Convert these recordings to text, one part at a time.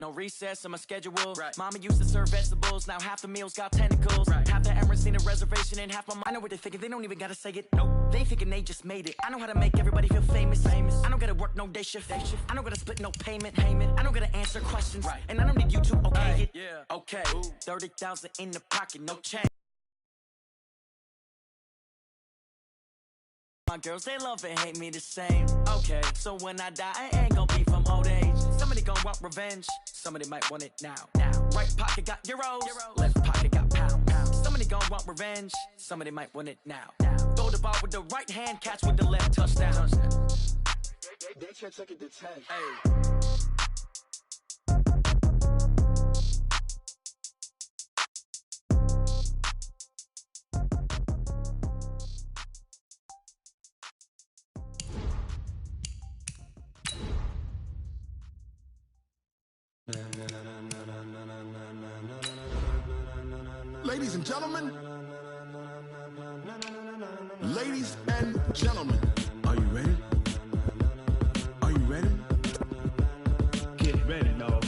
No recess in my schedule. Right. Mama used to serve vegetables. Now half the meals got tentacles. Right. Half the Emirates need a reservation and half my mind. I know what they're thinking. They don't even gotta say it. Nope. They thinking they just made it. I know how to make everybody feel famous. I don't gotta work no day shift. I don't gotta split no payment. I don't gotta answer questions. Right. And I don't need you to okay it. Yeah. Okay. 30,000 in the pocket, no change. My girls, they love and hate me the same. Okay, so when I die, I ain't gonna be from old age. Somebody gonna want revenge. Somebody might want it now. Right pocket got euros. Left pocket got pounds. Somebody gonna want revenge. Somebody might want it now. Throw the ball with the right hand, catch with the left, touchdown. They can't take it to 10. Hey. Ladies and gentlemen, ladies and gentlemen, are you ready? Are you ready? Get ready, dog.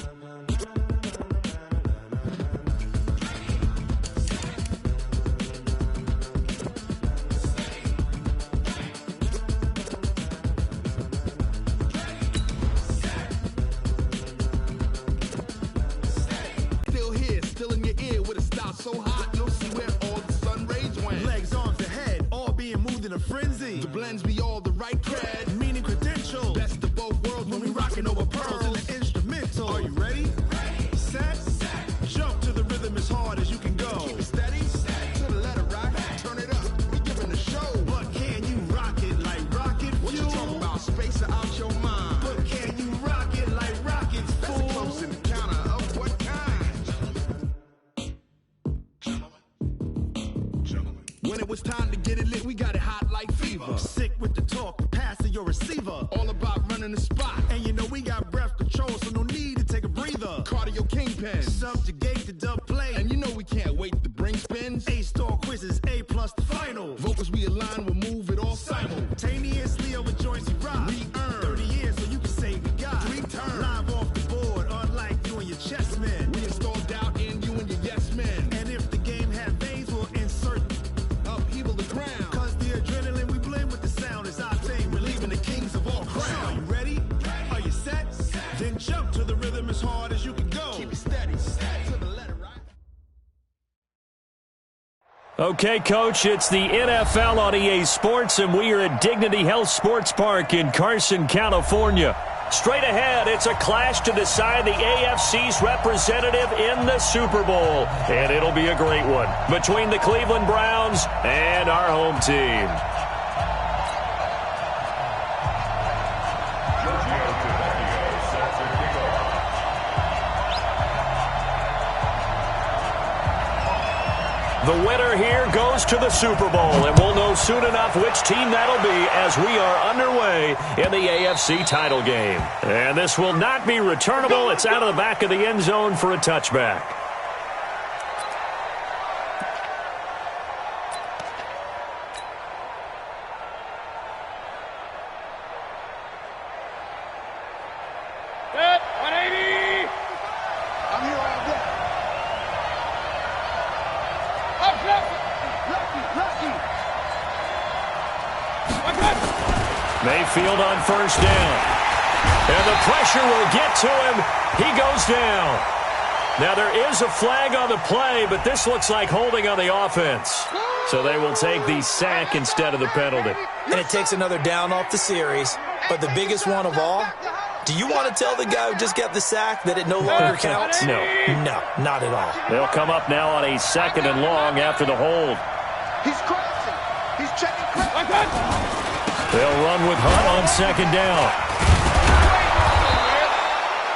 Still here, still in your ear with a style so hot, you'll see where all the sun rays went. Legs, arms, the head, all being moved in a frenzy. The blends be all the right cred, meaning credentials. Best of both worlds when we rockin' over pearls in the instrumental. Are you ready? Ready. Set. Jump to the rhythm as hard as you can go. Keep it steady. To the letter right. Turn it up. We giving the show. But can you rock it like rocket fuel? What you talking about? Space or out your mind? But can you rock it like rockets, fool? That's a close encounter of what kind? When it was time to get it lit, we got it hot like fever. Sick with the talk, the pass to your receiver. All about running the spot. And you know we got breath control, so no need to take a breather. Cardio kingpin. Subjugate the dub play. And you know we can't wait to bring spins. A-star quizzes, A+ the final. Vocals we align, we'll move it all simultaneously over joints we rock. We earn 30 years so you can say we got 3 turns. Live off the board, unlike you and your chess men. We install doubt in you and your yes men. And if the game had veins, we'll insert upheaval the ground. Cause the adrenaline we blend with the sound is our thing. Relieving the kings of all crowns. So are you ready? Are you set? Then jump to the rhythm as hard as you can go. Keep it steady. To the letter, right? Okay, Coach, it's the NFL on EA Sports, and we are at Dignity Health Sports Park in Carson, California. Straight ahead, it's a clash to decide the AFC's representative in the Super Bowl, and it'll be a great one between the Cleveland Browns and our home team. The winner here goes to the Super Bowl, and we'll know soon enough which team that'll be as we are underway in the AFC title game. And this will not be returnable. It's out of the back of the end zone for a touchback. Set, 180. I'm here all day. Up, left. Lucky. Mayfield on first down. And the pressure will get to him. He goes down. Now there is a flag on the play, but this looks like holding on the offense. So they will take the sack instead of the penalty. And it takes another down off the series. But the biggest one of all, do you want to tell the guy who just got the sack that it no longer counts? No. No, not at all. They'll come up now on a 2nd and long after the hold. He's crashing. He's checking crash. They'll run with Hunt on 2nd down.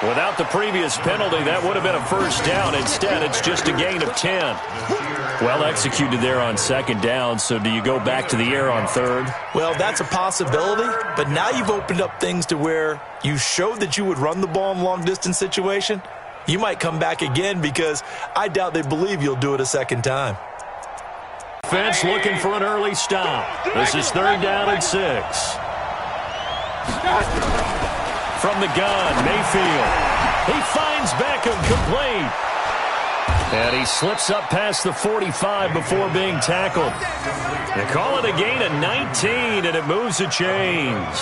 Without the previous penalty, that would have been a first down. Instead, it's just a gain of 10. Well executed there on 2nd down, so do you go back to the air on 3rd? Well, that's a possibility, but now you've opened up things to where you showed that you would run the ball in long-distance situation. You might come back again because I doubt they believe you'll do it a second time. Defense looking for an early stop. This is 3rd down and 6. From the gun, Mayfield. He finds finds Beckham, complete. And he slips up past the 45 before being tackled. They call it a gain of 19, and it moves the chains.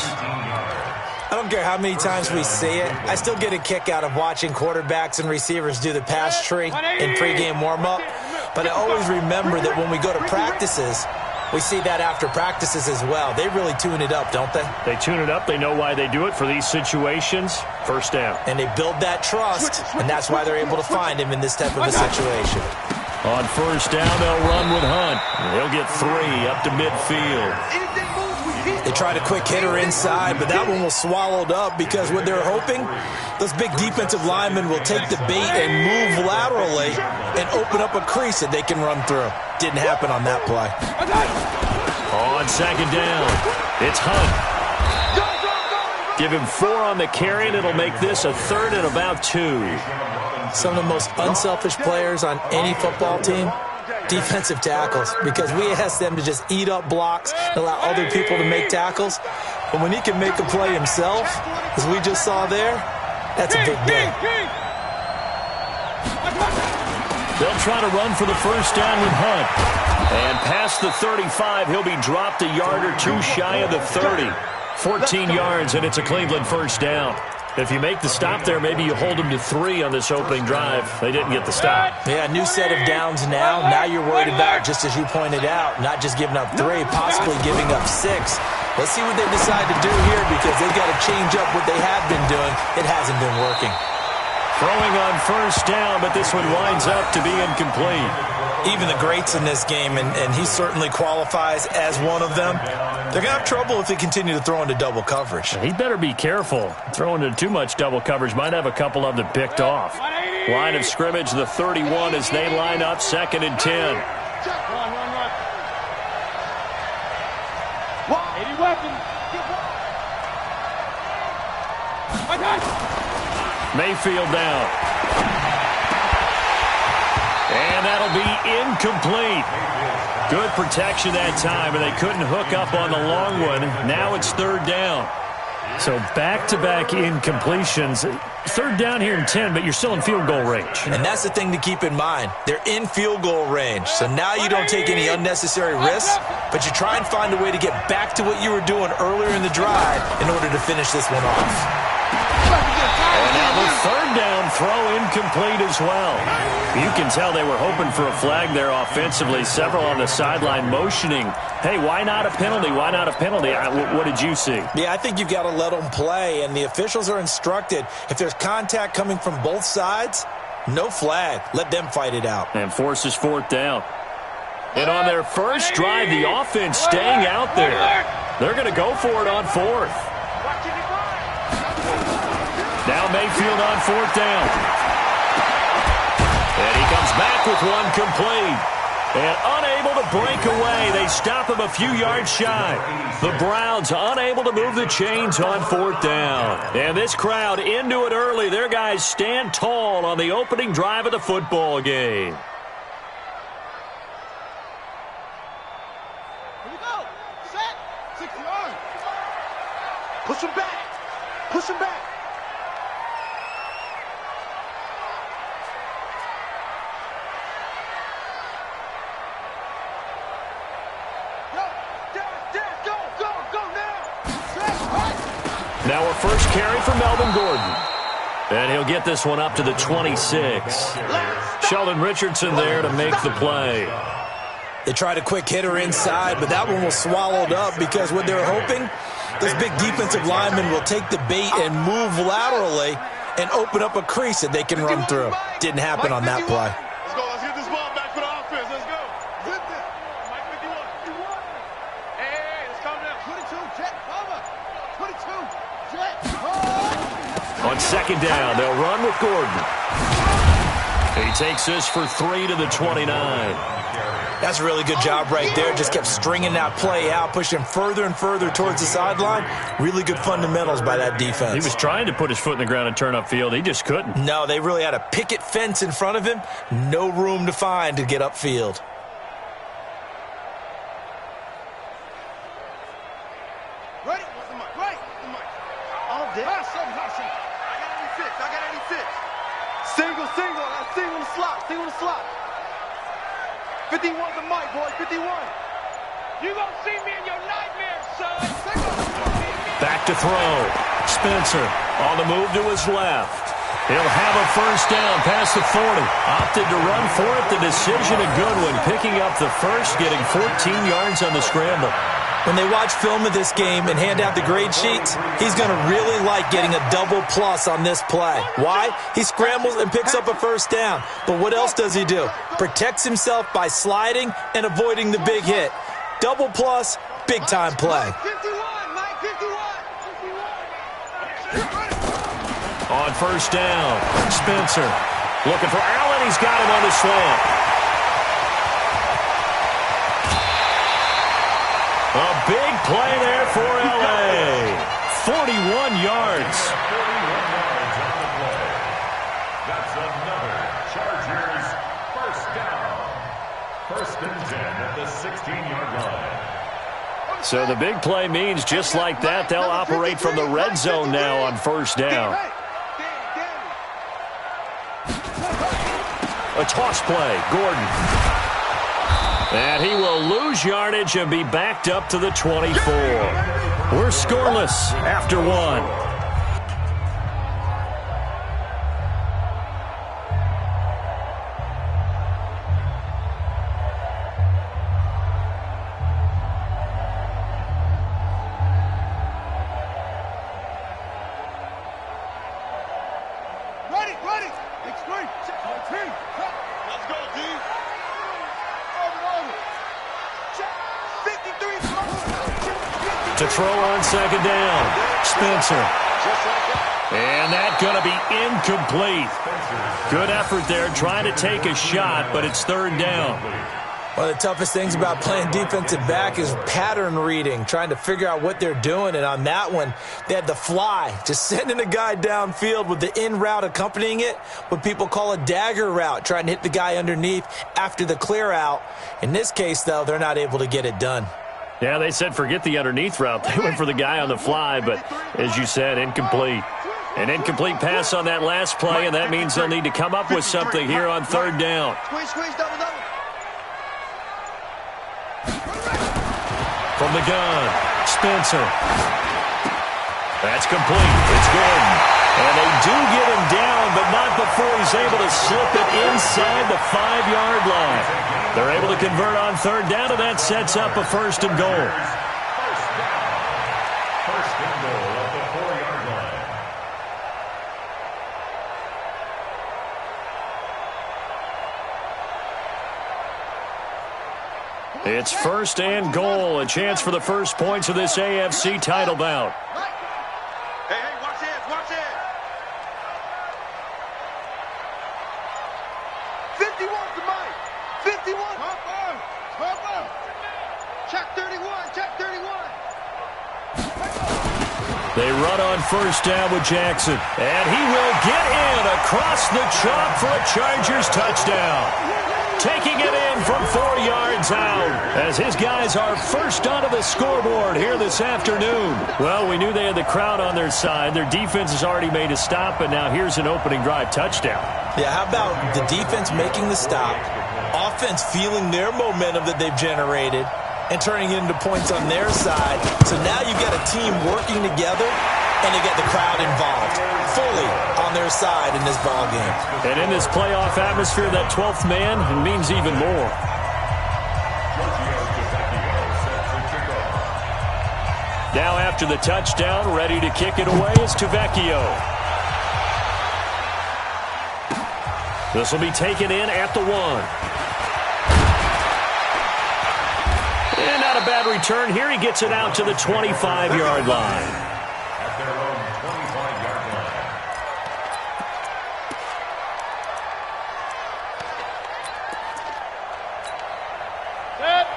I don't care how many times we see it. I still get a kick out of watching quarterbacks and receivers do the pass tree in pregame warm-up. But I always remember that when we go to practices, we see that after practices as well. They really tune it up, don't they? They tune it up. They know why they do it for these situations. First down. And they build that trust, and that's why they're able to find him in this type of a situation. On first down, they'll run with Hunt. He'll get 3 up to midfield. They tried a quick hitter inside, but that one was swallowed up because what they're hoping, those big defensive linemen will take the bait and move laterally and open up a crease that they can run through. Didn't happen on that play. On second down, it's Hunt. Give him 4 on the carry, and it'll make this a 3rd and about 2. Some of the most unselfish players on any football team, defensive tackles, because we ask them to just eat up blocks and allow other people to make tackles. But when he can make a play himself, as we just saw there, that's a big day. They'll try to run for the first down with Hunt. And past the 35, he'll be dropped a yard or 2 shy of the 30. 14 yards, and it's a Cleveland first down. If you make the stop there, maybe you hold them to 3 on this opening drive. They didn't get the stop. Yeah, new set of downs now. Now you're worried about, just as you pointed out, not just giving up 3, possibly giving up 6. Let's see what they decide to do here because they've got to change up what they have been doing. It hasn't been working. Throwing on first down, but this one winds up to be incomplete. Even the greats in this game, and he certainly qualifies as one of them, they're going to have trouble if they continue to throw into double coverage. He better be careful. Throwing into too much double coverage might have a couple of them picked off. Line of scrimmage, the 31 as they line up, 2nd and 10. Mayfield down. And that'll be incomplete. Good protection that time, and they couldn't hook up on the long one. Now it's 3rd down. So back-to-back incompletions. 3rd down here in 10, but you're still in field goal range. And that's the thing to keep in mind. They're in field goal range. So now you don't take any unnecessary risks, but you try and find a way to get back to what you were doing earlier in the drive in order to finish this one off. And now the 3rd down throw incomplete as well. You can tell they were hoping for a flag there offensively. Several on the sideline motioning, hey, why not a penalty? Why not a penalty? What did you see? Yeah, I think you've got to let them play, and the officials are instructed, if there's contact coming from both sides, no flag. Let them fight it out. And forces 4th down. And on their first drive, the offense staying out there. They're going to go for it on 4th. Now Mayfield on 4th down. And he comes back with one complete. And unable to break away. They stop him a few yards shy. The Browns unable to move the chains on 4th down. And this crowd into it early. Their guys stand tall on the opening drive of the football game. Here we go. Set. 6 yards. Push him back. Push him back. Now a first carry for Melvin Gordon. And he'll get this one up to the 26. Sheldon Richardson there to make the play. They tried a quick hitter inside, but that one was swallowed up because what they're hoping, those big defensive linemen will take the bait and move laterally and open up a crease that they can run through. Didn't happen on that play. Let's go. Let's get this ball back for the offense. Let's go. Mike 51. Hey, let's calm down. 22, jet, cover. 22, jet, On second down, they'll run with Gordon. He takes this for 3 to the 29. That's a really good job right there. Just kept stringing that play out, pushing further and further towards the sideline. Really good fundamentals by that defense. He was trying to put his foot in the ground and turn upfield. He just couldn't. No, they really had a picket fence in front of him. No room to find to get upfield. Ready? What's the mic? Right. The mic. All day. I got 86. Single. That's single the slot. 51's the mic, boy. 51. You gonna see me in your nightmares, son. Back to throw. Spencer on the move to his left. He'll have a first down past the 40. Opted to run for it. The decision a good one. Picking up the first, getting 14 yards on the scramble. When they watch film of this game and hand out the grade sheets, he's going to really like getting a double plus on this play. Why? He scrambles and picks up a first down. But what else does he do? Protects himself by sliding and avoiding the big hit. Double plus, big-time play. 51, Mike, 51. On first down, Spencer looking for Allen. He's got him on the slant. A big play there for L.A. 41 yards. That's another Chargers first down. First and 10 at the 16-yard line. So the big play means just like that, they'll operate from the red zone now on first down. A toss play, Gordon. And he will lose yardage and be backed up to the 24. We're scoreless after one. Ready. Big screen. Check my team. Let's go, D. To throw on second down, Spencer. And that's going to be incomplete. Good effort there, trying to take a shot, but it's third down. One of the toughest things about playing defensive back is pattern reading, trying to figure out what they're doing. And on that one, they had the fly, just sending a guy downfield with the in route accompanying it, what people call a dagger route, trying to hit the guy underneath after the clear out. In this case, though, they're not able to get it done. Yeah, they said forget the underneath route. They went for the guy on the fly, but as you said, incomplete. An incomplete pass on that last play, and that means they'll need to come up with something here on third down. Squeeze, double. From the gun, Spencer. That's complete. It's Gordon. And they do get him down, but not before he's able to slip it inside the 5-yard line. They're able to convert on third down, and that sets up a first and goal. First and goal at the 4-yard line. It's first and goal, a chance for the first points of this AFC title bout. Hey, watch it. 51's the mic. 51. Hopper. Check 31. They run on first down with Jackson. And he will get in across the chalk for a Chargers touchdown. Taking it in from 4 yards out as his guys are first onto the scoreboard here this afternoon. Well, we knew they had the crowd on their side. Their defense has already made a stop, and now here's an opening drive touchdown. Yeah, how about the defense making the stop, offense feeling their momentum that they've generated, and turning it into points on their side. So now you get a team working together, and you get the crowd involved fully on their side in this ball game. And in this playoff atmosphere, that 12th man means even more. Now after the touchdown, ready to kick it away is Tavecchio. This will be taken in at the 1. And not a bad return here. He gets it out to the 25-yard line. At their own 25-yard line.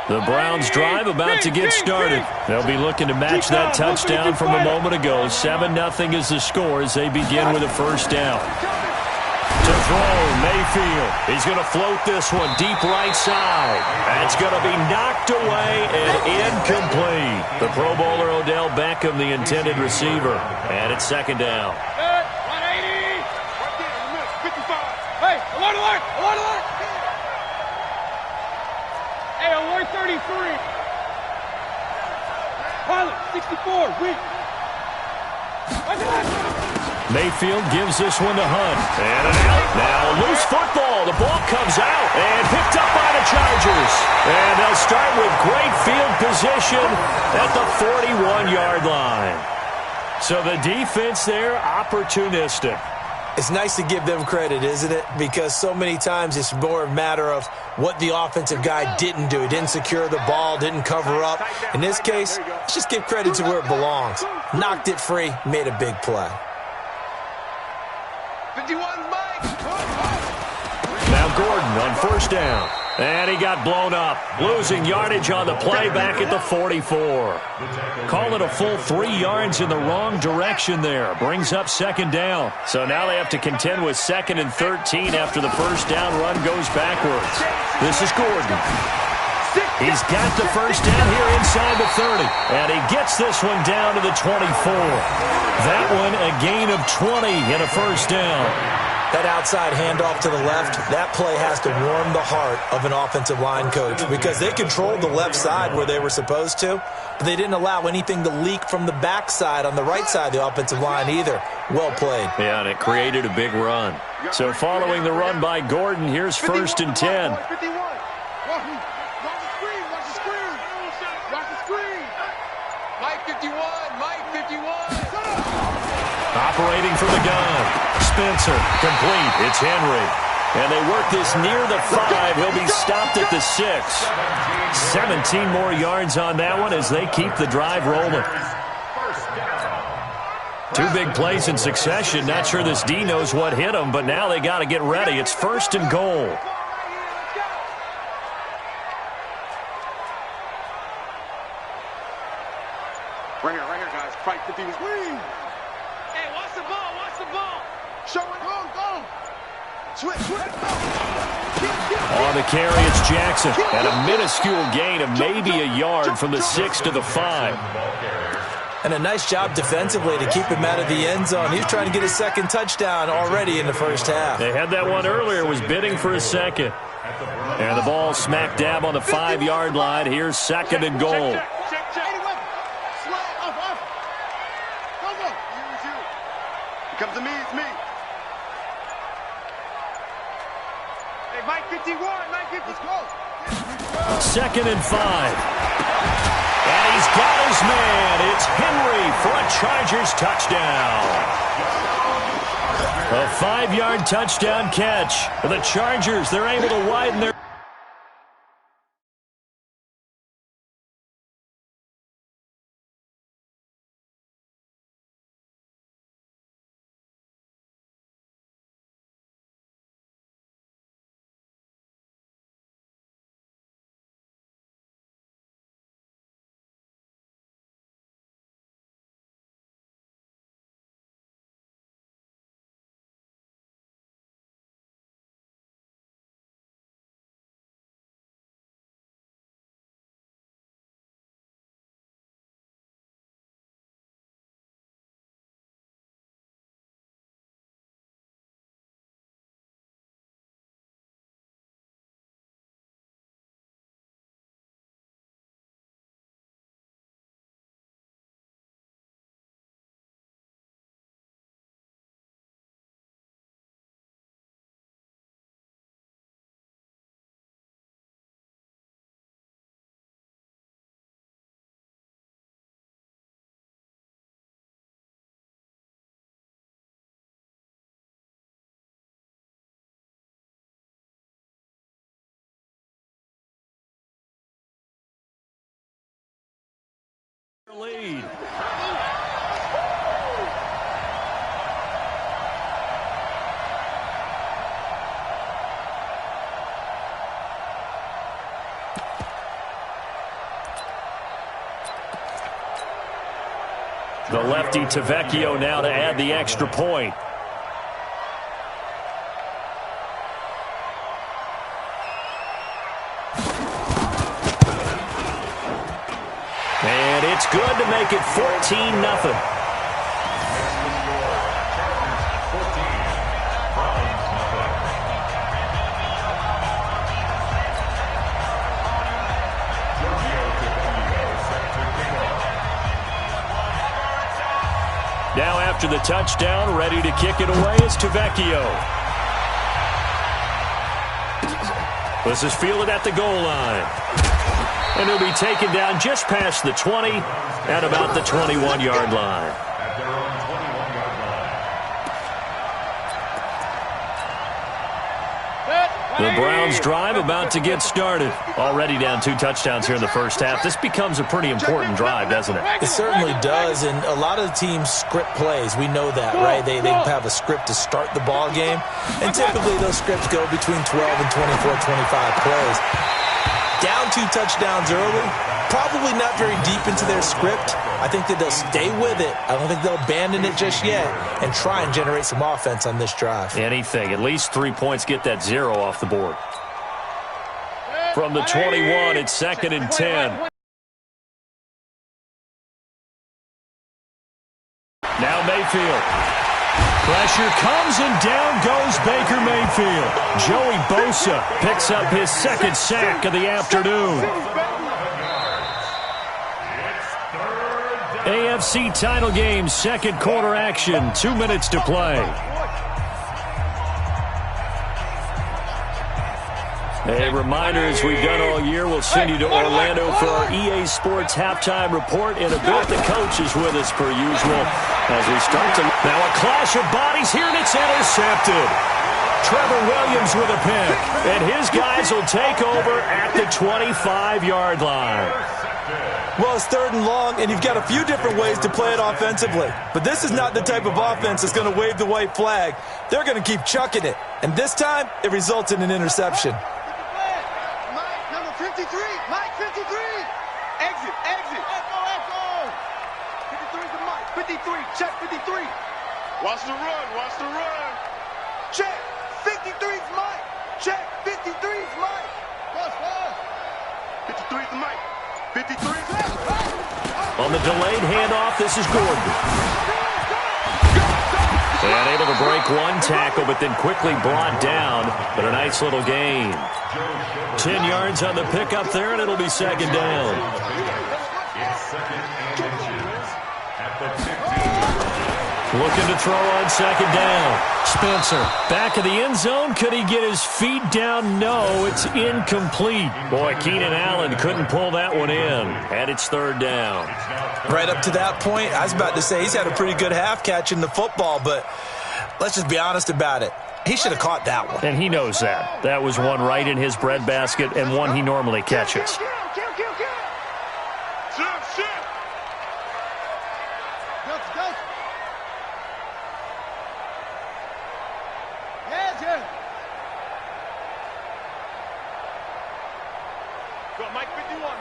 The Browns drive about to get started. They'll be looking to match that touchdown from a moment ago. 7-0 is the score as they begin with a first down. To throw, Mayfield. He's going to float this one deep right side. That's going to be knocked away and incomplete. The Pro Bowler Odell Beckham, the intended receiver. And it's second down. 180. Right there in the middle. 55. Hey, alert, alert, alert, alert. Hey, alert 33. Pilot, 64, weak. Mayfield gives this one to Hunt. And an out. Now a loose football. The ball comes out and picked up by the Chargers. And they'll start with great field position at the 41-yard line. So the defense there, opportunistic. It's nice to give them credit, isn't it? Because so many times it's more a matter of what the offensive guy didn't do. He didn't secure the ball, didn't cover up. In this case, let's just give credit to where it belongs. Knocked it free, made a big play. 51, Mike. Now Gordon on first down. And he got blown up. Losing yardage on the play back at the 44. Call it a full 3 yards in the wrong direction there. Brings up second down. So now they have to contend with 2nd and 13 after the first down run goes backwards. This is Gordon. He's got the first down here inside the 30. And he gets this one down to the 24. That one a gain of 20 and a first down. That outside handoff to the left, that play has to warm the heart of an offensive line coach because they controlled the left side where they were supposed to, but they didn't allow anything to leak from the backside on the right side of the offensive line either. Well played. Yeah, and it created a big run. So following the run by Gordon, here's 1st and 10. 51. Watch the screen, watch the screen. Watch the screen. Mike 51, Mike 51. Operating from the gun. Spencer, complete. It's Henry. And they work this near the 5. He'll be stopped at the 6. 17 more yards on that one as they keep the drive rolling. 2 big plays in succession. Not sure this D knows what hit him, but now they got to get ready. It's 1st and goal. Right here, guys. Fight 50 was wing. Hey, watch the ball, watch the ball. Show it, go. Switch. On the carry, it's Jackson. And a minuscule gain of maybe a yard from the 6 to the 5. And a nice job defensively to keep him out of the end zone. He was trying to get his 2nd touchdown already in the first half. They had that one earlier, was bidding for a 2nd. And the ball smack dab on the 5-yard line. Here's 2nd and goal. Check. Comes to me, it's me. Hey, Mike 51, Mike 50. Let's go. 2nd and 5. And he's got his man. It's Henry for a Chargers touchdown. A 5-yard touchdown catch. The Chargers, they're able to widen their... lead. The lefty Tavecchio now to add the extra point. And it's good to make it 14-0. after the touchdown. Ready to kick it away is Tavecchio. This is fielded at the goal line. And he'll be taken down just past the 20 at about the 21-yard line. The Browns drive about to get started. Already down 2 touchdowns here in the first half. This becomes a pretty important drive, doesn't it? It certainly does, and a lot of the teams script plays. We know that, right? They have a script to start the ball game, and typically those scripts go between 12 and 24, 25 plays. Down 2 touchdowns early, probably not very deep into their script. I think that they'll stay with it. I don't think they'll abandon it just yet and try and generate some offense on this drive. Anything. At least 3 points, get that 0 off the board. From the 21, it's 2nd and 10. Now Mayfield. Pressure comes and down goes Baker Mayfield. Joey Bosa picks up his 2nd sack of the afternoon. AFC title game, 2nd quarter action, 2 minutes to play. A reminder, as we've done all year, we'll send you to Orlando for our EA Sports halftime report. In a bit, the coach is with us per usual as we start to... Now a clash of bodies here, and it's intercepted. Trevor Williams with a pick, and his guys will take over at the 25-yard line. Well, it's 3rd and long, and you've got a few different ways to play it offensively. But this is not the type of offense that's going to wave the white flag. They're going to keep chucking it. And this time, it results in an interception. Mike, number 53. Mike, 53. Exit. Echo. 53 to Mike. 53. Check 53. Watch the run. Check. 53's Mike. Check. 53's Mike. Plus. 53's Mike. 53. On the delayed handoff, this is Gordon. And able to break 1 tackle, but then quickly brought down. But a nice little gain. 10 yards on the pickup there, and it'll be 2nd down. It's 2nd and inches at the 15. Looking to throw on 2nd down. Spencer, back of the end zone. Could he get his feet down? No, it's incomplete. Boy, Keenan Allen couldn't pull that one in. And it's 3rd down. Right up to that point, I was about to say he's had a pretty good half catching the football, but let's just be honest about it. He should have caught that one. And he knows that. That was one right in his breadbasket and one he normally catches.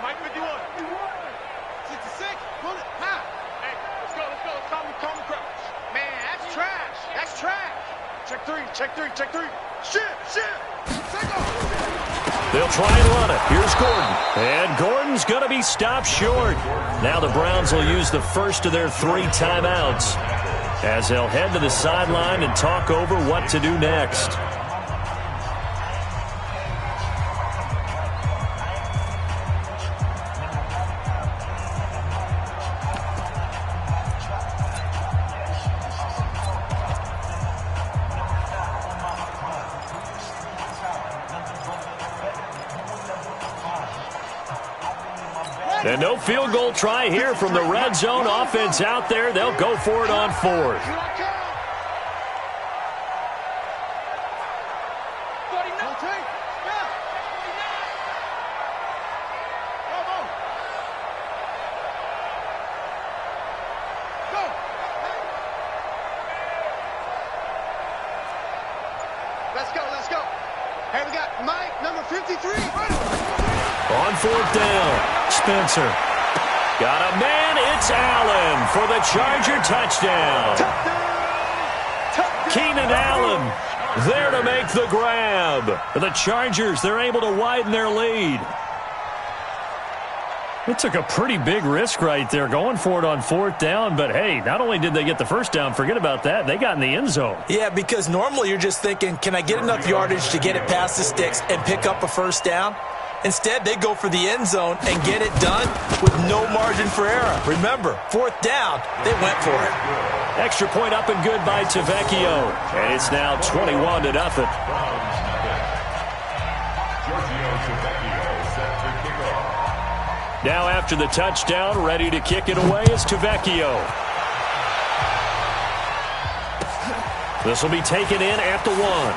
Mike 51. 66. Pull it. Ha. Hey, let's go. Calm the crouch. Man, that's trash. Check 3. Shit. Take off. They'll try and run it. Here's Gordon. And Gordon's going to be stopped short. Now the Browns will use the first of their 3 timeouts as they'll head to the sideline and talk over what to do next. And no field goal try here from the red zone offense out there. They'll go for it on 4th. Let's go. Hey, we got Mike, number 53. On 4th down. Spencer. Got a man. It's Allen for the Charger touchdown. Keenan Allen there to make the grab. The Chargers, they're able to widen their lead. It took a pretty big risk right there going for it on 4th down. But, hey, not only did they get the first down, forget about that, they got in the end zone. Yeah, because normally you're just thinking, can I get enough yardage to get it past the sticks and pick up a first down? Instead, they go for the end zone and get it done with no margin for error. Remember, 4th down, they went for it. Extra point up and good by Tavecchio. And it's now 21-0. Now after the touchdown, ready to kick it away is Tavecchio. This will be taken in at the 1.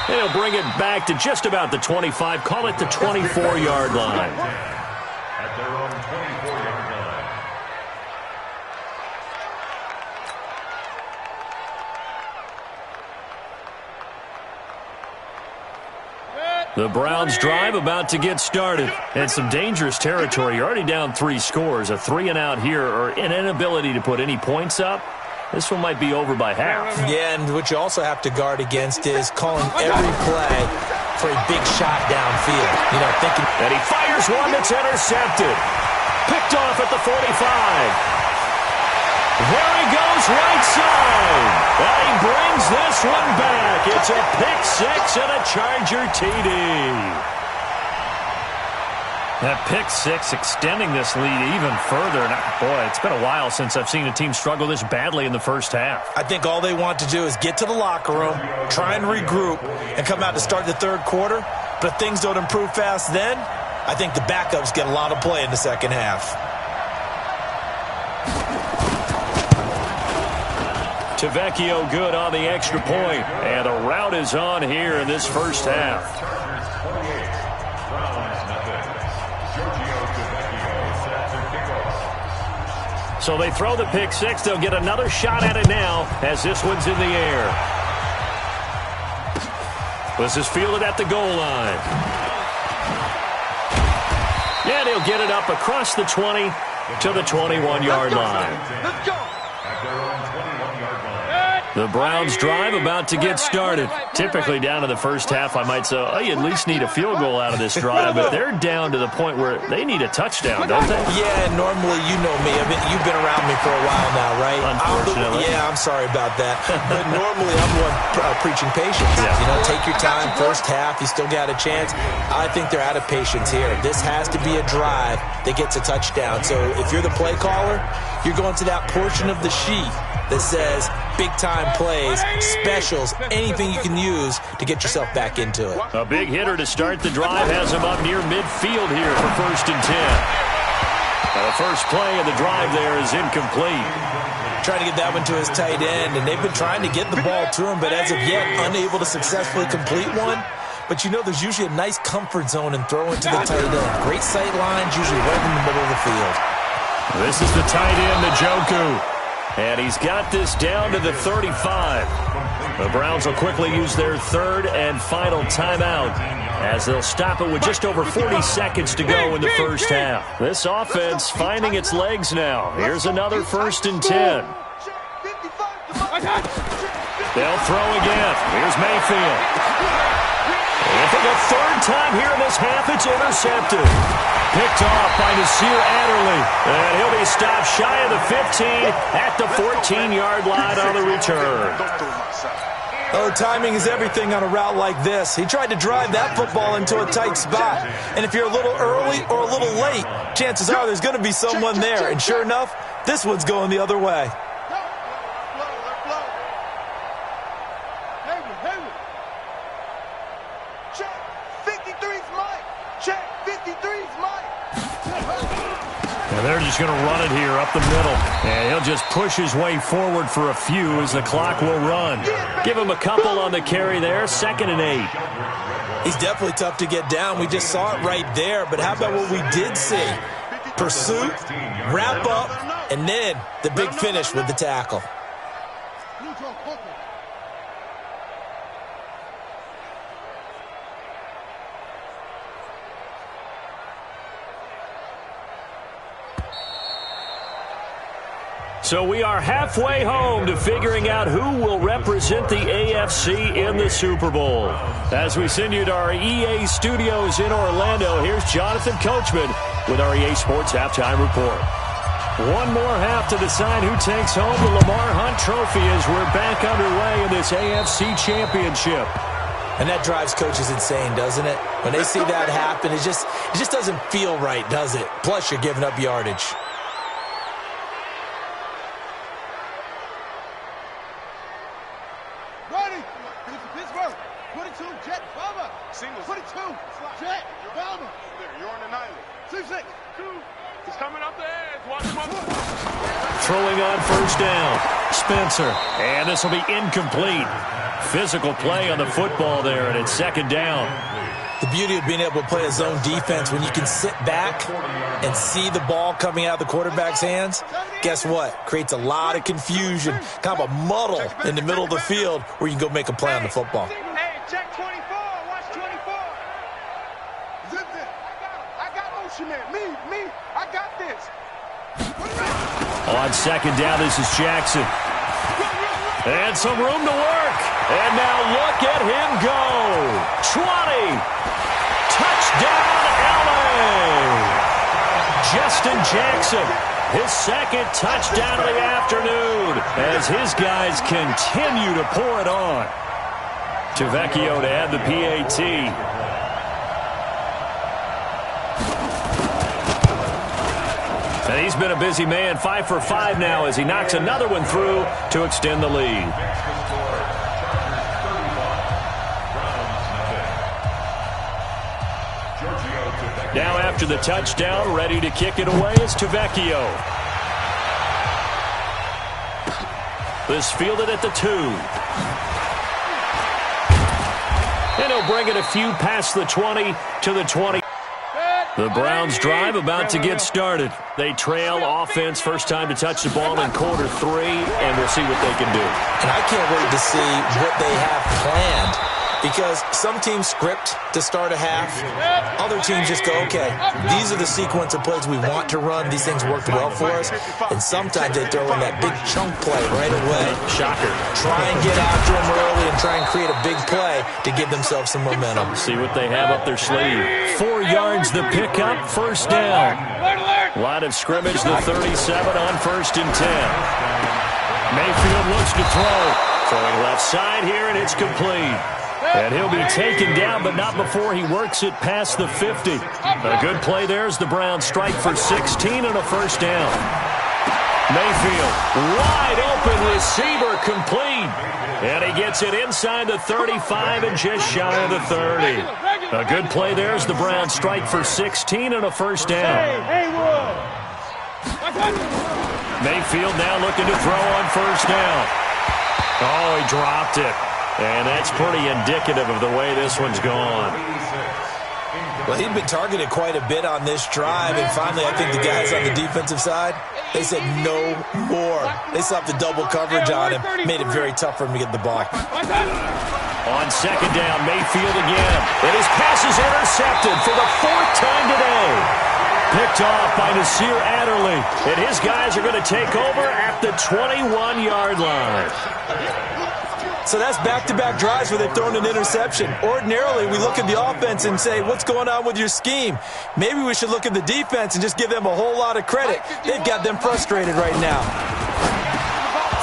And he'll bring it back to just about the 25. Call it the 24-yard line. At their own 24-yard line. The Browns drive about to get started. And some dangerous territory. You're already down 3 scores. A 3-and-out here or an inability to put any points up. This one might be over by half. Yeah, and what you also have to guard against is calling every play for a big shot downfield. You know, thinking. And he fires one that's intercepted. Picked off at the 45. There he goes, right side. And he brings this one back. It's a pick-6 and a Charger TD. That pick-6 extending this lead even further. And boy, it's been a while since I've seen a team struggle this badly in the first half. I think all they want to do is get to the locker room, try and regroup, and come out to start the third quarter. But if things don't improve fast then, I think the backups get a lot of play in the second half. Tavecchio good on the extra point. And the route is on here in this first half. So they throw the pick-6. They'll get another shot at it now as this one's in the air. This is fielded at the goal line. And he'll get it up across the 20 to the 21-yard line. Let's go. The Browns drive about to get started. Typically down to the first half, I might say, oh, you at least need a field goal out of this drive, but they're down to the point where they need a touchdown, don't they? Yeah, normally, you know me. You've been around me for a while now, right? Unfortunately. I'm sorry about that. But normally, I'm the one preaching patience. Yeah. You know, take your time. First half, you still got a chance. I think they're out of patience here. This has to be a drive that gets a touchdown. So if you're the play caller, you're going to that portion of the sheet that says big-time plays, specials, anything you can use to get yourself back into it. A big hitter to start the drive has him up near midfield here for 1st and 10. Now the first play of the drive there is incomplete. Trying to get that one to his tight end, and they've been trying to get the ball to him, but as of yet, unable to successfully complete one. But you know there's usually a nice comfort zone in throwing to the tight end. Great sight lines, usually right in the middle of the field. This is the tight end, Njoku. And he's got this down to the 35. The Browns will quickly use their 3rd and final timeout as they'll stop it with just over 40 seconds to go in the first half. This offense finding its legs now. Here's another 1st and 10. They'll throw again. Here's Mayfield. And for the 3rd time here in this half, it's intercepted. Picked off by Nasir Adderley. And he'll be stopped shy of the 15 at the 14-yard line on the return. Oh, timing is everything on a route like this. He tried to drive that football into a tight spot. And if you're a little early or a little late, chances are there's going to be someone there. And sure enough, this one's going the other way. They're just going to run it here up the middle. And he'll just push his way forward for a few as the clock will run. Give him a couple on the carry there. 2nd and 8. He's definitely tough to get down. We just saw it right there. But how about what we did see? Pursuit, wrap up, and then the big finish with the tackle. So we are halfway home to figuring out who will represent the AFC in the Super Bowl. As we send you to our EA studios in Orlando, here's Jonathan Coachman with our EA Sports Halftime Report. One more half to decide who takes home the Lamar Hunt Trophy as we're back underway in this AFC Championship. And that drives coaches insane, doesn't it? When they see that happen, it just doesn't feel right, does it? Plus, you're giving up yardage. Ready? Pittsburgh. 22, Jet, Bomber. Singles. 22, Jet, Bomber. You're on an island. 2-6. He's coming up the edge. Watch him up. Throwing on first down. Spencer. And this will be incomplete. Physical play on the football there, and it's second down. The beauty of being able to play a zone defense when you can sit back and see the ball coming out of the quarterback's hands, guess what? Creates a lot of confusion, kind of a muddle in the middle of the field where you can go make a play on the football. Hey, check 24. Watch 24. Zip it. I got motion man. Me. I got this. On second down, this is Jackson. And some room to work. And now look at him go. 20. Touchdown, LA. Justin Jackson, his second touchdown of the afternoon as his guys continue to pour it on. Tavecchio to add the PAT. And he's been a busy man, 5 for 5 now as he knocks another one through to extend the lead. Now after the touchdown, ready to kick it away is Tavecchio. This fielded at the 2. And he'll bring it a few past the 20 to the 20. The Browns drive about to get started. They trail offense first time to touch the ball in quarter 3, and we'll see what they can do. And I can't wait to see what they have planned, because some teams script to start a half. Other teams just go, okay, these are the sequence of plays we want to run. These things worked well for us. And sometimes they throw in that big chunk play right away. Shocker. Try and get after them early and try and create a big play to give themselves some momentum. See what they have up their sleeve. 4 yards the pickup, first down. Line of scrimmage, the 37 on first and 10. Mayfield looks to throw. Throwing left side here, and it's complete. And he'll be taken down, but not before he works it past the 50. A good play there as the Browns strike for 16 and a first down. Mayfield, wide open receiver, complete. And he gets it inside the 35 and just shy of the 30. A good play there as the Browns strike for 16 and a first down. Mayfield now looking to throw on first down. Oh, he dropped it. And that's pretty indicative of the way this one's gone. Well, he'd been targeted quite a bit on this drive, and finally I think the guys on the defensive side, they said no more. They slapped the double coverage on him, made it very tough for him to get the ball. On second down, Mayfield again. And his pass is intercepted for the 4th time today. Picked off by Nasir Adderley. And his guys are going to take over at the 21-yard line. So that's back-to-back drives where they've thrown an interception. Ordinarily, we look at the offense and say, what's going on with your scheme? Maybe we should look at the defense and just give them a whole lot of credit. They've got them frustrated right now.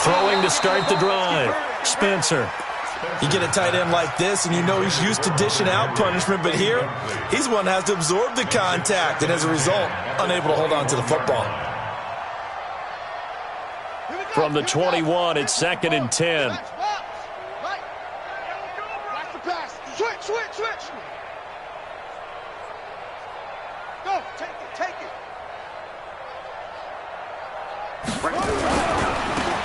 Throwing to start the drive, Spencer. You get a tight end like this, and you know he's used to dishing out punishment, but here, he's one that has to absorb the contact, and as a result, unable to hold on to the football. From the 21, it's 2nd and 10. Switch. Go, take it.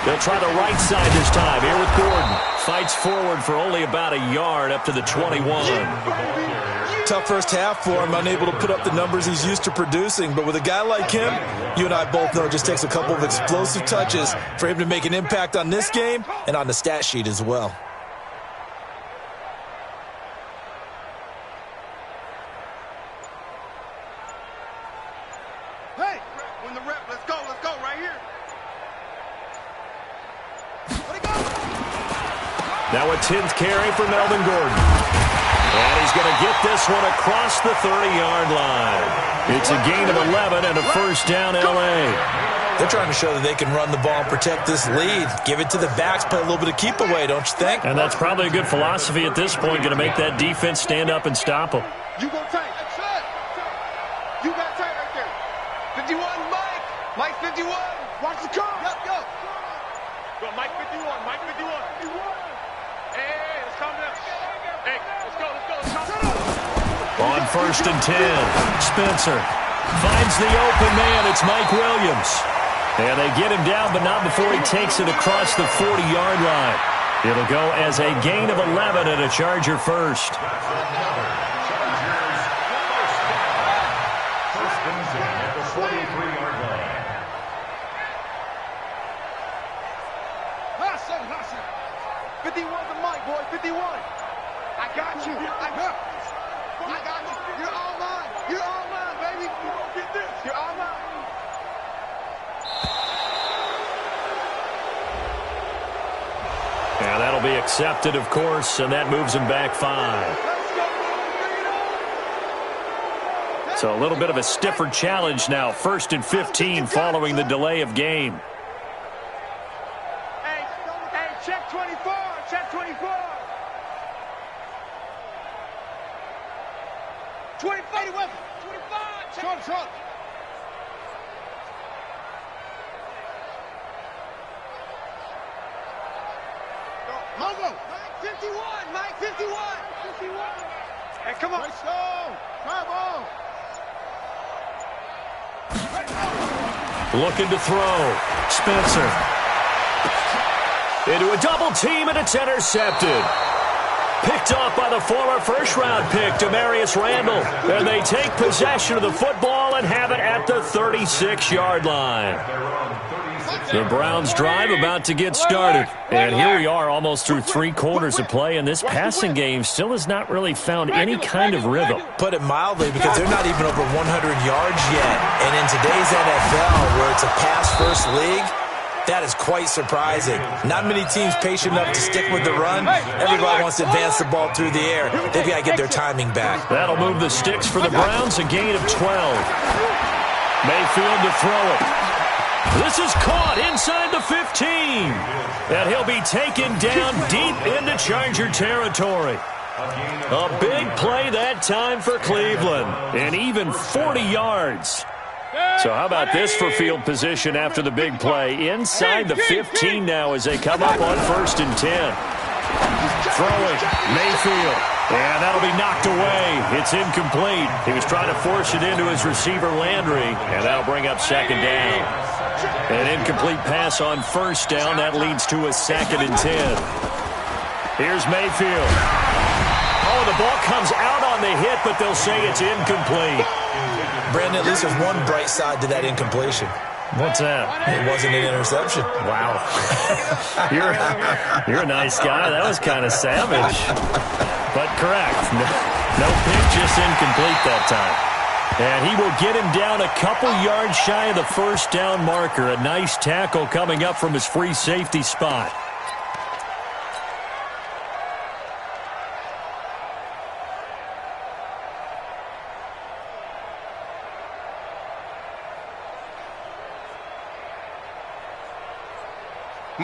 They'll try the right side this time. Here with Gordon. Fights forward for only about a yard up to the 21. Tough first half for him, unable to put up the numbers he's used to producing. But with a guy like him, you and I both know it just takes a couple of explosive touches for him to make an impact on this game and on the stat sheet as well. Hey, when the rep, let's go right here. Now a 10th carry for Melvin Gordon. And he's going to get this one across the 30-yard line. It's a gain of 11 and a first down, L.A. They're trying to show that they can run the ball and protect this lead. Give it to the backs, play a little bit of keep away, don't you think? And that's probably a good philosophy at this point, going to make that defense stand up and stop them. You go tight. That's it. You got tight right there. 51, Mike. Mike 51. Watch the curve. Yep, yo. Go, Mike 51. Mike 51. Hey, let's calm down. Hey, let's go. On 1st and 10, Spencer finds the open man. It's Mike Williams. And they get him down, but not before he takes it across the 40-yard line. It'll go as a gain of 11 and a Charger first. First and 10 at the 43-yard line. Listen. 51 to Mike, boy. 51. I got you. I got you. You're all mine. You're all mine, baby. You won't get this. You're all mine. And that'll be accepted, of course, and that moves him back 5. So a little bit of a stiffer challenge now. 1st and 15 following the delay of game. Hey, check 24. Check 24. 25. 25. Short. Logo. Mike 51. Mike 51. Hey, come on. Let's go. Bravo. Looking to throw. Spencer. Into a double team, and it's intercepted. Picked off by the former first-round pick, Demarius Randall. And they take possession of the football and have it at the 36-yard line. The Browns drive about to get started. And here we are almost through 3 quarters of play, and this passing game still has not really found any kind of rhythm. Put it mildly, because they're not even over 100 yards yet. And in today's NFL, where it's a pass-first league, that is quite surprising. Not many teams patient enough to stick with the run. Everybody wants to advance the ball through the air. They've got to get their timing back. That'll move the sticks for the Browns, a gain of 12. Mayfield to throw it. This is caught inside the 15. And he'll be taken down deep into Charger territory. A big play that time for Cleveland. And even 40 yards. So how about this for field position after the big play? Inside the 15 now as they come up on 1st and 10. Throwing, Mayfield. And that'll be knocked away. It's incomplete. He was trying to force it into his receiver, Landry. And that'll bring up 2nd down. An incomplete pass on 1st down. That leads to a 2nd and 10. Here's Mayfield. Oh, the ball comes out on the hit, but they'll say it's incomplete. Brandon, at least there's one bright side to that incompletion. What's that? It wasn't an interception. Wow. You're a nice guy. That was kind of savage. But correct. No pick, just incomplete that time. And he will get him down a couple yards shy of the 1st down marker. A nice tackle coming up from his free safety spot.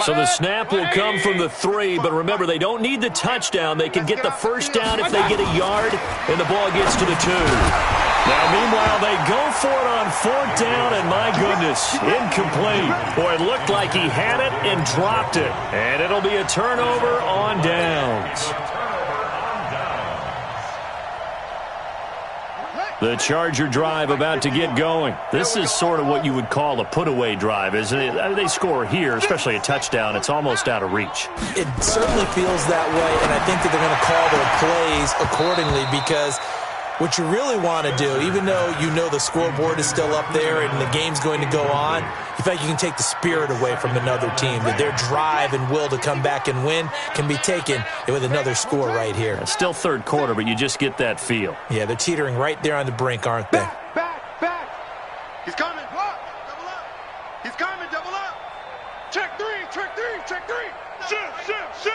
So the snap will come from the 3, but remember, they don't need the touchdown. They can get the 1st down if they get a yard, and the ball gets to the 2. Now, meanwhile, they go for it on 4th down, and my goodness, incomplete. Boy, it looked like he had it and dropped it, and it'll be a turnover on downs. The Charger drive about to get going. This is sort of what you would call a put-away drive, isn't it? I mean, they score here, especially a touchdown. It's almost out of reach. It certainly feels that way, and I think that they're going to call their plays accordingly, because what you really want to do, even though you know the scoreboard is still up there and the game's going to go on, you feel like you can take the spirit away from another team, that their drive and will to come back and win can be taken with another score right here. It's still 3rd quarter, but you just get that feel. Yeah, they're teetering right there on the brink, aren't they? Back. He's coming. Double up. He's coming. Double up. Check 3. Shoot.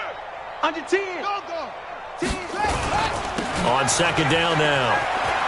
Under 10. Go. 10. On 2nd down now,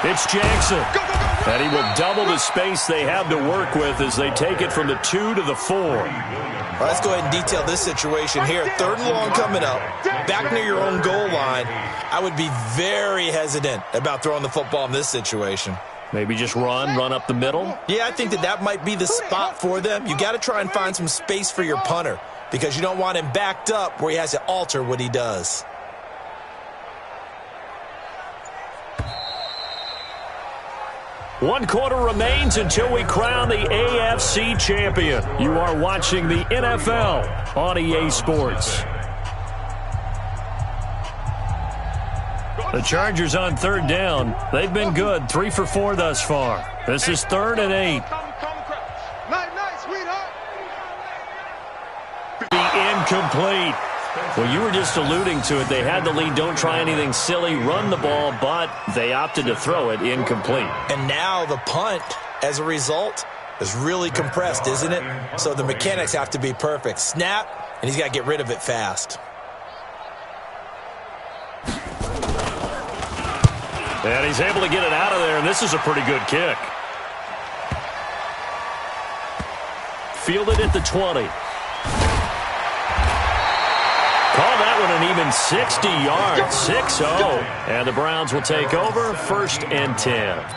it's Jackson. Go. And he will double the space they have to work with as they take it from the 2 to the 4. Well, let's go ahead and detail this situation here. 3rd and long coming up, back near your own goal line. I would be very hesitant about throwing the football in this situation. Maybe just run up the middle? Yeah, I think that might be the spot for them. You got to try and find some space for your punter because you don't want him backed up where he has to alter what he does. One quarter remains until we crown the AFC champion. You are watching the NFL on EA Sports. The Chargers on 3rd down. They've been good, 3 for 4 thus far. This is 3rd and 8. Nice, sweetheart. Be incomplete. Well, you were just alluding to it. They had the lead. Don't try anything silly. Run the ball, but they opted to throw it incomplete. And now the punt, as a result, is really compressed, isn't it? So the mechanics have to be perfect. Snap, and he's got to get rid of it fast. And he's able to get it out of there, and this is a pretty good kick. Fielded at the 20. Call that one an even 60 yards, 6-0. And the Browns will take over, 1st and 10.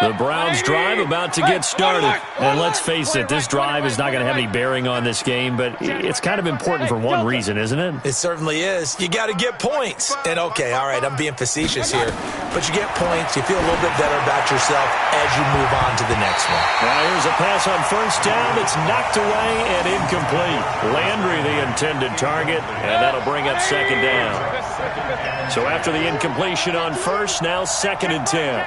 The Browns drive about to get started. And let's face it, this drive is not going to have any bearing on this game, but it's kind of important for one reason, isn't it? It certainly is. You got to get points. And okay, all right, I'm being facetious here, but you get points, you feel a little bit better about yourself as you move on to the next one. Now here's a pass on 1st down. It's knocked away and incomplete. Landry, the intended target, and that'll bring up 2nd down. So after the incompletion on 1st, now 2nd and 10.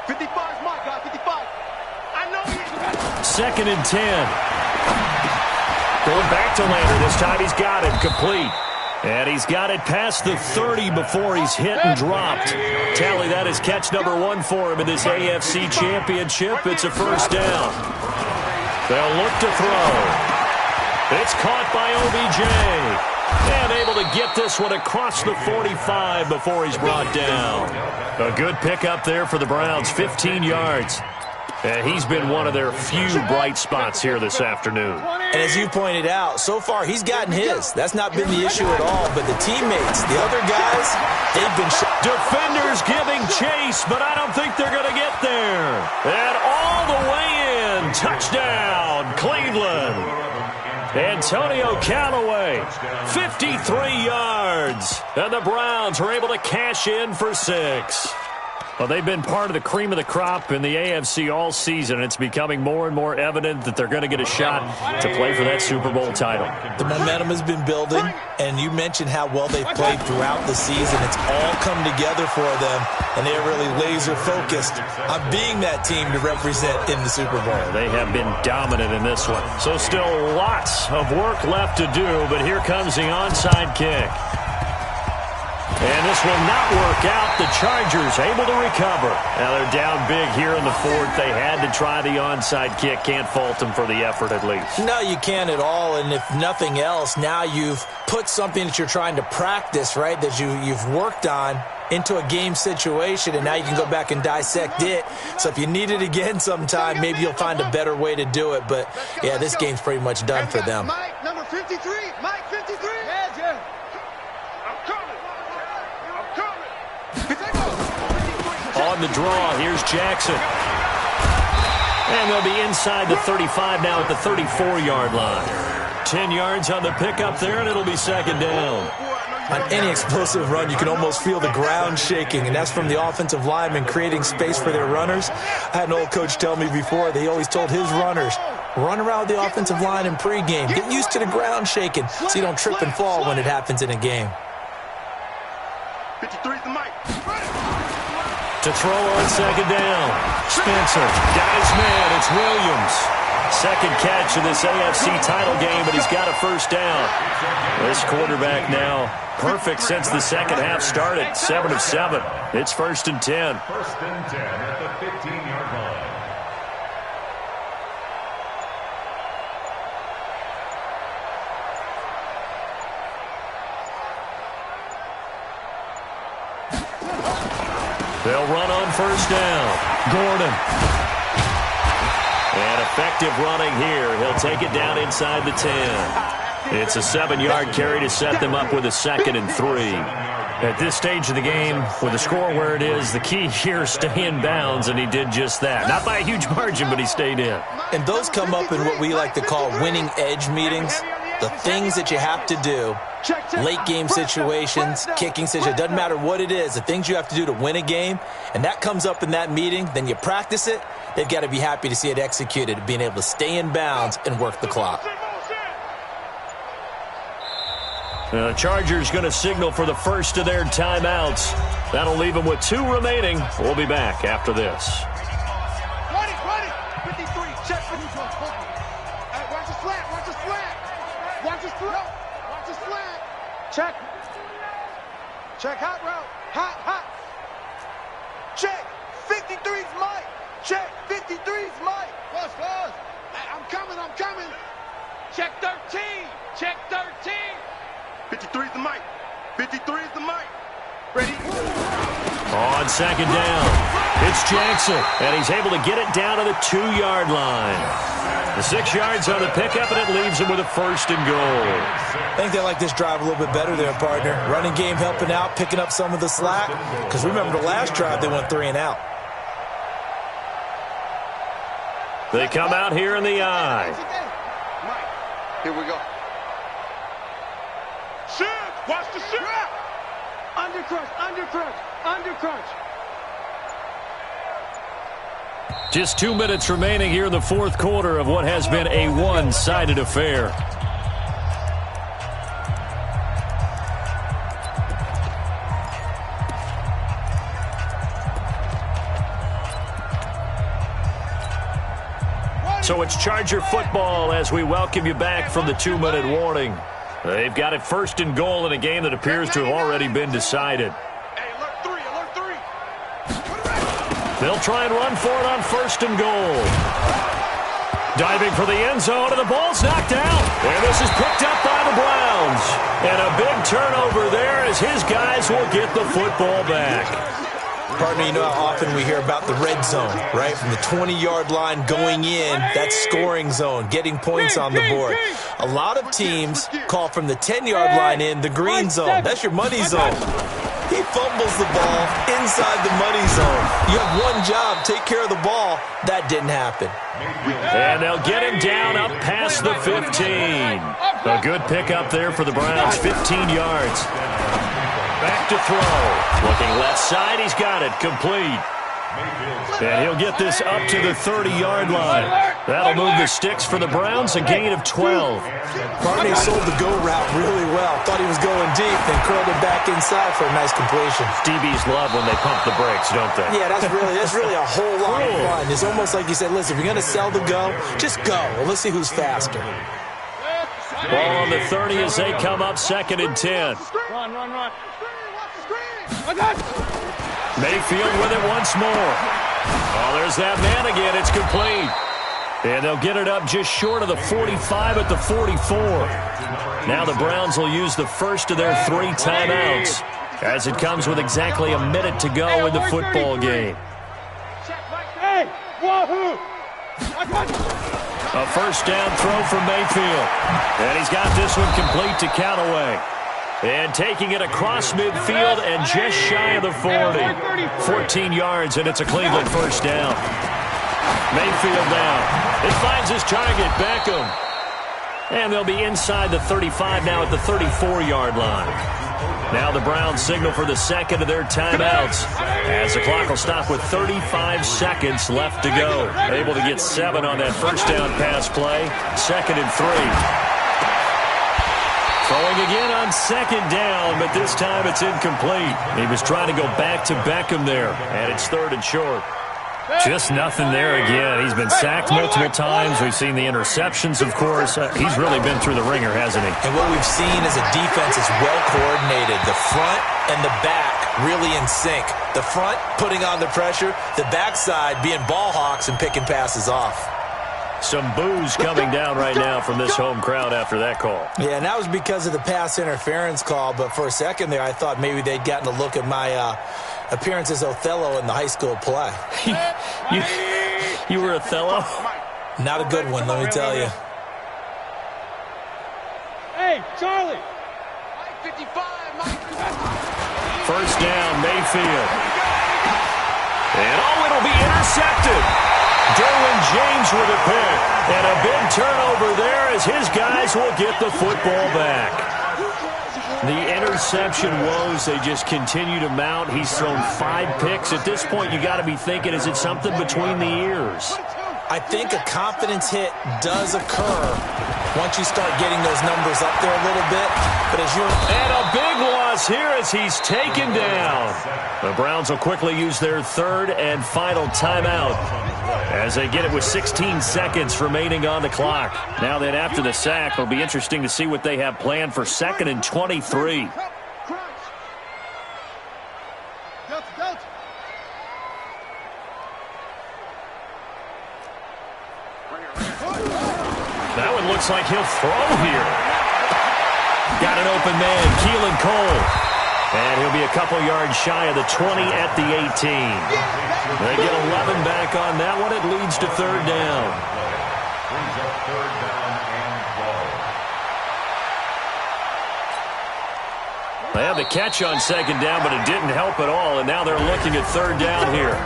55's my guy, 55. I know he 2nd and 10. Going back to Landry. This time he's got it. Complete. And he's got it past the 30 before he's hit and dropped. Tally, that is catch number 1 for him in this AFC Championship. It's a 1st down. They'll look to throw. It's caught by OBJ. And able to get this one across the 45 before he's brought down. A good pickup there for the Browns, 15 yards. And he's been one of their few bright spots here this afternoon. And as you pointed out, so far he's gotten his. That's not been the issue at all. But the teammates, the other guys, they've been... Defenders giving chase, but I don't think they're going to get there. And all the way in. Touchdown, Cleveland. Antonio Callaway, 53 yards. And the Browns are able to cash in for 6. Well, they've been part of the cream of the crop in the AFC all season. It's becoming more and more evident that they're going to get a shot to play for that Super Bowl title. The momentum has been building, and you mentioned how well they've played throughout the season. It's all come together for them, and they're really laser-focused on being that team to represent in the Super Bowl. They have been dominant in this one. So still lots of work left to do, but here comes the onside kick. And this will not work out. The Chargers able to recover. Now they're down big here in the 4th. They had to try the onside kick. Can't fault them for the effort at least. No, you can't at all. And if nothing else, now you've put something that you're trying to practice, right, that you've worked on into a game situation, and now you can go back and dissect it. So if you need it again sometime, maybe you'll find a better way to do it. But, yeah, this game's pretty much done for them. Mike, number 53. Mike, 53. Yeah. On the draw, here's Jackson. And they'll be inside the 35 now at the 34-yard line. 10 yards on the pickup there, and it'll be 2nd down. On any explosive run, you can almost feel the ground shaking, and that's from the offensive linemen creating space for their runners. I had an old coach tell me before, they always told his runners, run around the offensive line in pregame. Get used to the ground shaking so you don't trip and fall when it happens in a game. 53's the mic. To throw on 2nd down. Spencer got his man. It's Williams. 2nd catch in this AFC title game, but he's got a 1st down. This quarterback now perfect since the 2nd half started. 7 of 7. It's 1st and 10. 1st and 10 at the 15-yard line. They'll run on first down. Gordon. And effective running here. He'll take it down inside the 10. It's a 7-yard carry to set them up with a 2nd and 3. At this stage of the game, with the score where it is, the key here is stay in bounds, and he did just that. Not by a huge margin, but he stayed in. And those come up in what we like to call winning edge meetings. The things that you have to do, late game situations, kicking situations, doesn't matter what it is, the things you have to do to win a game, and that comes up in that meeting, then you practice it, they've got to be happy to see it executed, being able to stay in bounds and work the clock. The Chargers going to signal for the first of their timeouts. That'll leave them with 2 remaining. We'll be back after this. 53, check 53. Watch the slant, watch the slant. Watch the slant, watch the slant. Check. Check hot route. Hot. Check. 53's Mike. Check. 53's Mike. Close. I'm coming. Check 13. Check 13. 53's the Mike. 53's the Mike. Ready? On second down, it's Jackson, and he's able to get it down to the 2-yard line. The 6 yards on the pickup, and it leaves him with a 1st and goal. I think they like this drive a little bit better there, partner. Running game helping out, picking up some of the slack. Because remember the last drive, they went 3 and out. They come out here in the eye. Mike, here we go. Shoot! Watch the shoot! Under crunch. Just 2 minutes remaining here in the 4th quarter of what has been a one-sided affair. So it's Charger football as we welcome you back from the 2-minute warning. They've got it 1st and goal in a game that appears to have already been decided. Hey, alert 3. They'll try and run for it on 1st and goal. Diving for the end zone, and the ball's knocked out. And this is picked up by the Browns. And a big turnover there as his guys will get the football back. Partner, you know how often we hear about the red zone, right? From the 20-yard line going in, that's scoring zone, getting points on the board. A lot of teams call from the 10-yard line in the green zone. That's your money zone. He fumbles the ball inside the money zone. You have one job, take care of the ball. That didn't happen. And they'll get him down up past the 15. A good pickup there for the Browns, 15 yards. Back to throw. Looking left side, he's got it, complete. And he'll get this up to the 30-yard line. That'll move the sticks for the Browns, a gain of 12. Barney sold the go route really well. Thought he was going deep, then curled it back inside for a nice completion. DBs love when they pump the brakes, don't they? Yeah, that's really a whole lot of fun. It's almost like you said, listen, if you're going to sell the go, just go. Well, let's see who's faster. Ball on the 30 as they come up 2nd and 10. Run. Mayfield with it once more. Oh, there's that man again. It's complete. And they'll get it up just short of the 45 at the 44. Now the Browns will use the first of their 3 timeouts as it comes with exactly a minute to go in the football game. Hey, wahoo! A 1st down throw from Mayfield. And he's got this one complete to Callaway. And taking it across midfield and just shy of the 40. 14 yards, and it's a Cleveland 1st down. Mayfield down. It finds his target, Beckham. And they'll be inside the 35 now at the 34-yard line. Now the Browns signal for the 2nd of their timeouts as the clock will stop with 35 seconds left to go. Able to get 7 on that 1st down pass play. 2nd and 3. Throwing again on 2nd down, but this time it's incomplete. He was trying to go back to Beckham there, and it's 3rd and short. Just nothing there again. He's been sacked multiple times. We've seen the interceptions, of course. He's really been through the ringer, hasn't he? And what we've seen is a defense that's well coordinated. The front and the back really in sync. The front putting on the pressure, the backside being ball hawks and picking passes off. Some boos coming down right now from this home crowd after that call. Yeah, and that was because of the pass interference call, but for a second there I thought maybe they'd gotten a look at my appearance as Othello in the high school play. You were Othello? Not a good one, let me tell you. Hey, Charlie! Mike 55, Mike 55. First down, Mayfield. And it'll be intercepted. Derwin James with a pick. And a big turnover there as his guys will get the football back. The interception woes, they just continue to mount. He's thrown 5 picks. At this point, you got to be thinking, is it something between the ears? I think a confidence hit does occur once you start getting those numbers up there a little bit. But as you and a big loss here as he's taken down. The Browns will quickly use their third and final timeout as they get it with 16 seconds remaining on the clock. Now then, after the sack, it'll be interesting to see what they have planned for 2nd and 23. That one looks like he'll throw here. Got an open man, Keelan Cole. And he'll be a couple yards shy of the 20 at the 18. They get 11 back on that one. It leads to 3rd down. Brings up 3rd down and goal. They had the catch on 2nd down, but it didn't help at all. And now they're looking at 3rd down here.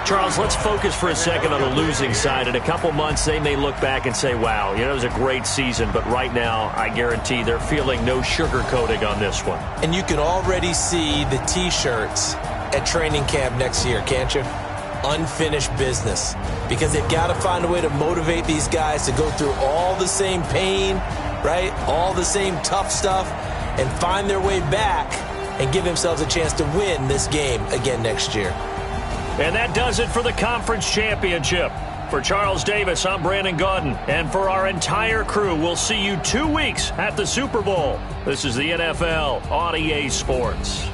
Charles, let's focus for a second on the losing side. In a couple months, they may look back and say, wow, it was a great season. But right now, I guarantee they're feeling no sugarcoating on this one. And you can already see the T-shirts at training camp next year, can't you? Unfinished business. Because they've got to find a way to motivate these guys to go through all the same pain, right? All the same tough stuff, and find their way back and give themselves a chance to win this game again next year. And that does it for the conference championship. For Charles Davis, I'm Brandon Gaudin. And for our entire crew, we'll see you 2 weeks at the Super Bowl. This is the NFL on EA Sports.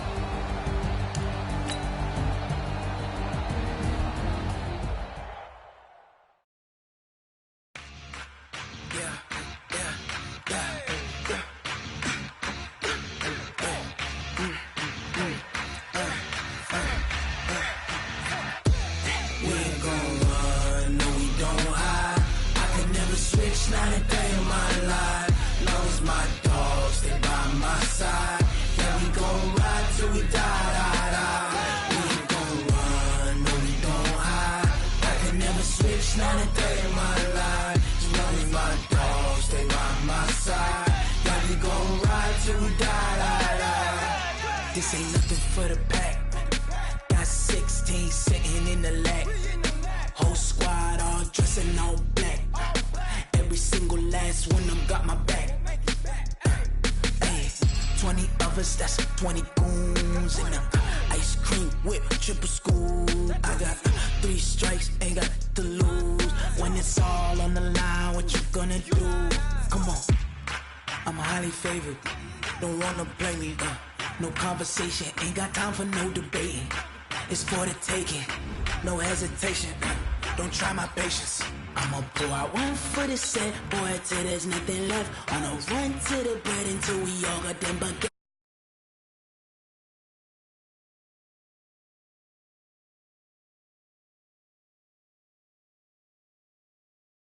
This ain't nothing for the pack. Got 16 sitting in the lap. Whole squad all dressing all black. Every single last one of them got my back. Hey, 20 of us, that's 20 goons. And ice cream whip, triple scoop. I got 3 strikes, ain't got to lose. When it's all on the line, what you gonna do? Come on, I'm highly favored. Don't wanna play me, no conversation, ain't got time for no debating. It's for the taking, no hesitation. Don't try my patience. I'ma pour out one for the set, boy, till there's nothing left. On a run to the bed until we all got them buckets.